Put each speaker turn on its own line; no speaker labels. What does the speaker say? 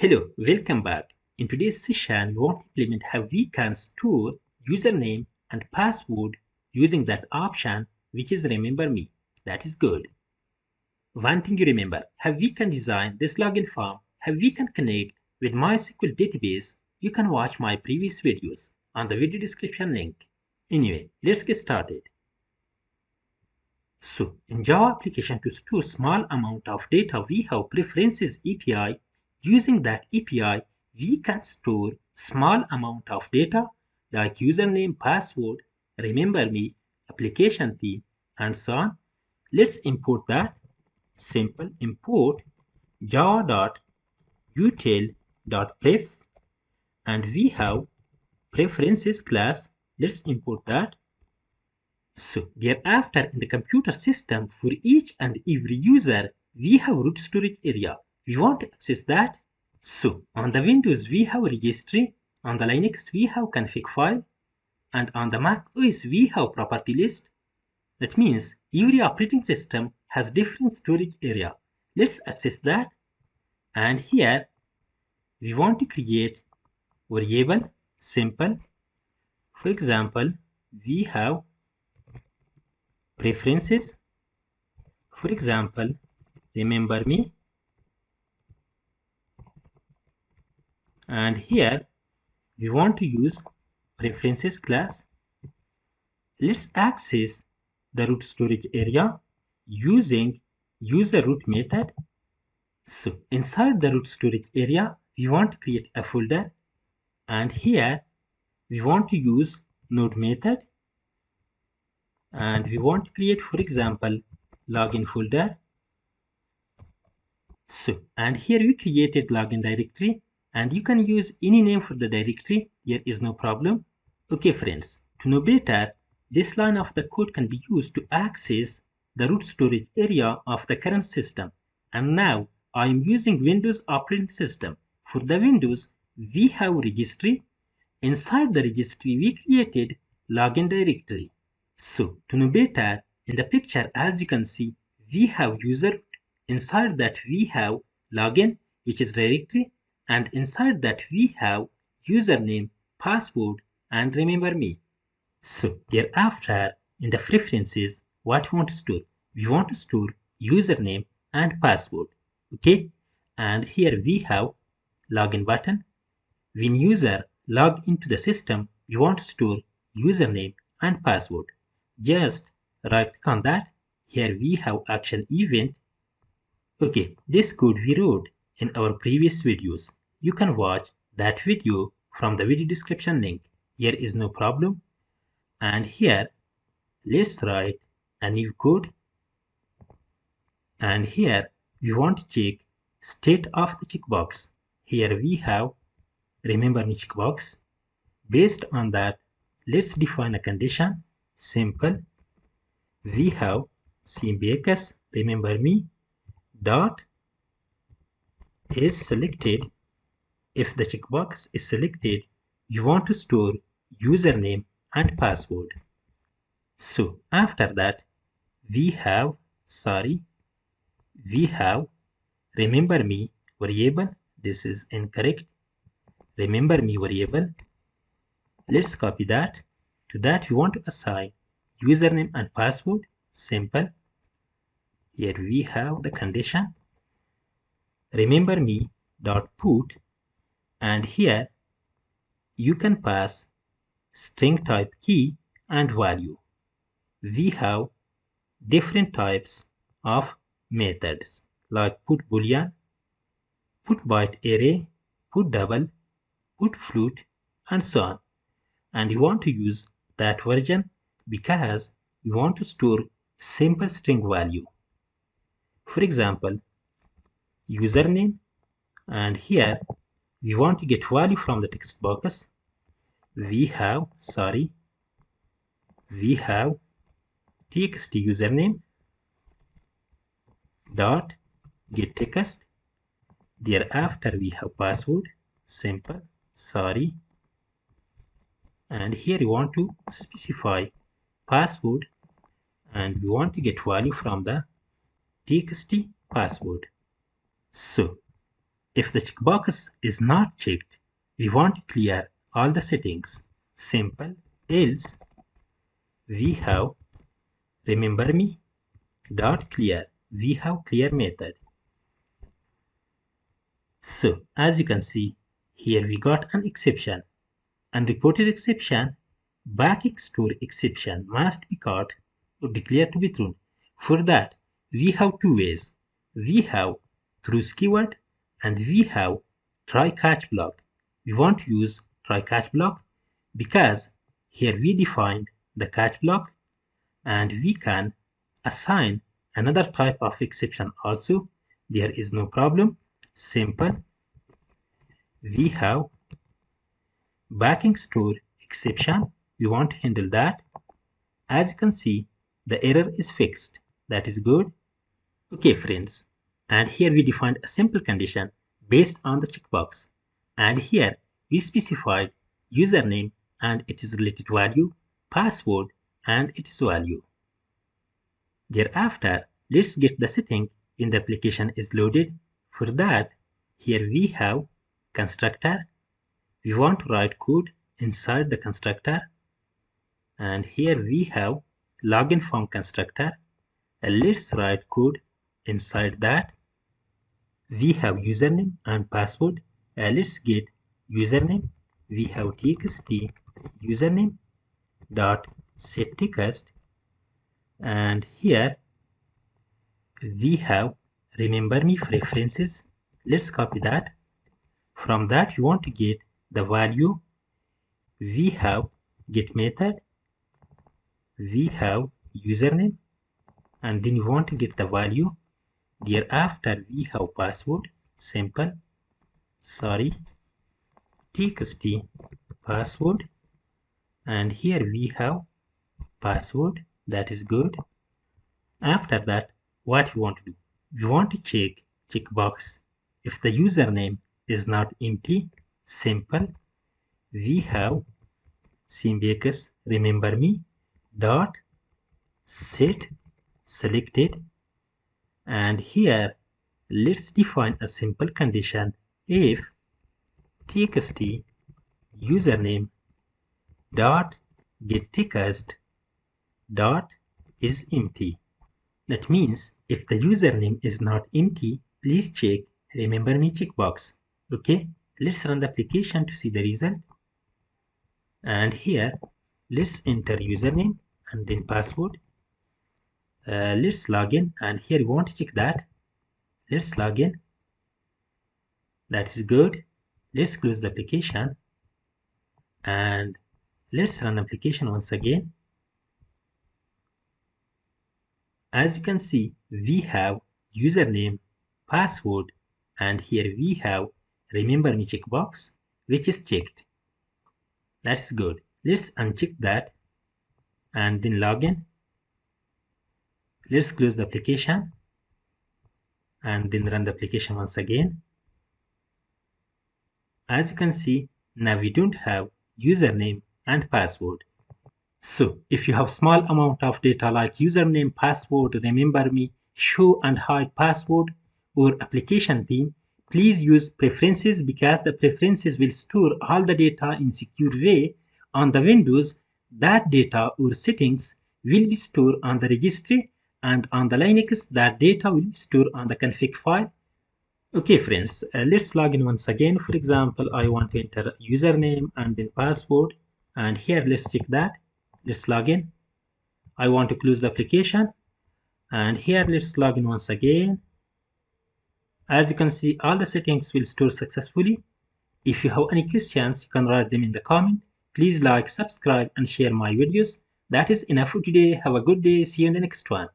Hello, welcome back. In today's session, we want to implement how we can store username and password using that option, which is Remember Me. That is good. One thing you remember, how we can design this login form, how we can connect with MySQL database. You can watch my previous videos on the video description link. Anyway, let's get started. So, in Java application to store small amount of data, we have Preferences API. Using that API, we can store small amount of data like username, password, remember me, application theme, and so on. Let's import that. Simple import java.util.prefs, and we have preferences class. Let's import that. So thereafter, in the computer system, for each and every user, we have root storage area. We want to access that. So on the Windows, we have registry. On the Linux, we have config file. And on the macOS, we have property list. That means every operating system has different storage area. Let's access that. And here, we want to create variable simple. For example, we have preferences. For example, remember me, and here we want to use preferences class. Let's access the root storage area using userRoot method. So inside the root storage area, we want to create a folder, and here we want to use node method, and we want to create, for example, login folder. So, and here we created login directory, and you can use any name for the directory. There is no problem. Okay, friends, to know better, this line of the code can be used to access the root storage area of the current system. And now I am using Windows operating system. For the Windows, we have registry. Inside the registry, we created login directory. So, to know better, in the picture, as you can see, we have user. Inside that we have login, which is directory, and inside that we have username, password, and remember me. So thereafter, in the preferences, what we want to store? We want to store username and password. Okay, and here we have login button. When user log into the system, we want to store username and password. Just right click on that. Here we have action event. Okay, this code we wrote in our previous videos. You can watch that video from the video description link. Here is no problem. And here, let's write a new code. And here, we want to check state of the checkbox. Here we have remember me checkbox. Based on that, let's define a condition. Simple. We have checkbox remember me dot is selected. If the checkbox is selected, you want to store username and password. So after that, we have remember me variable. This is incorrect. Remember me variable. Let's copy that. To that, we want to assign username and password. Simple. Here we have the condition. Remember me dot put, and here you can pass string type key and value. We have different types of methods like put boolean, put byte array, put double, put float, and so on. And you want to use that version because you want to store simple string value. For example, username, and here we want to get value from the text box. We have txt username dot get text. Thereafter we have password. Simple. And here you want to specify password, and we want to get value from the txt password. So If the checkbox is not checked, we want to clear all the settings. Simple. Else we have remember me dot clear. We have clear method. So as you can see, here we got an exception. Unreported exception, backing store exception must be caught or declared to be true. For that, we have two ways. We have throws keyword and we have try catch block. We want to use try catch block because here we defined the catch block and we can assign another type of exception also. There is no problem. Simple. We have backing store exception. We want to handle that. As you can see, the error is fixed. That is good. Okay friends, and here we defined a simple condition based on the checkbox. And here we specified username and its related value, password and its value. Thereafter, let's get the setting when the application is loaded. For that, here we have constructor. We want to write code inside the constructor. And here we have login form constructor. Let's write code inside that. We have username and password. Let's get username. We have txt username dot set text, and here we have remember me preferences. Let's copy that. From that we want to get the value. We have get method. We have username and then we want to get the value. Thereafter we have password. Simple. Sorry, txt password, and here we have password. That is good. After that, what we want to do, we want to check checkbox if the username is not empty. Simple. We have checkbox remember me dot set selected, and here let's define a simple condition. If txt username dot get text dot is empty. That means if the username is not empty, please check remember me checkbox. Okay, let's run the application to see the result. And here let's enter username and then password. Let's log in, and here we want to check that. Let's log in. That is good. Let's close the application and let's run application once again. As you can see, we have username, password, and here we have remember me checkbox, which is checked. That's good. Let's uncheck that and then log in. Let's close the application and then run the application once again. As you can see, now we don't have username and password. So if you have small amount of data like username, password, remember me, show and hide password, or application theme, please use preferences because the preferences will store all the data in secure way. On the Windows, that data or settings will be stored on the registry, and on the Linux, that data will be stored on the config file. Okay friends, let's log in once again. For example, I want to enter username and then password, and here let's check that. Let's log in. I want to close the application, and here let's log in once again. As you can see, all the settings will store successfully. If you have any questions, you can write them in the comment. Please like, subscribe and share my videos. That is enough for today. Have a good day. See you in the next one.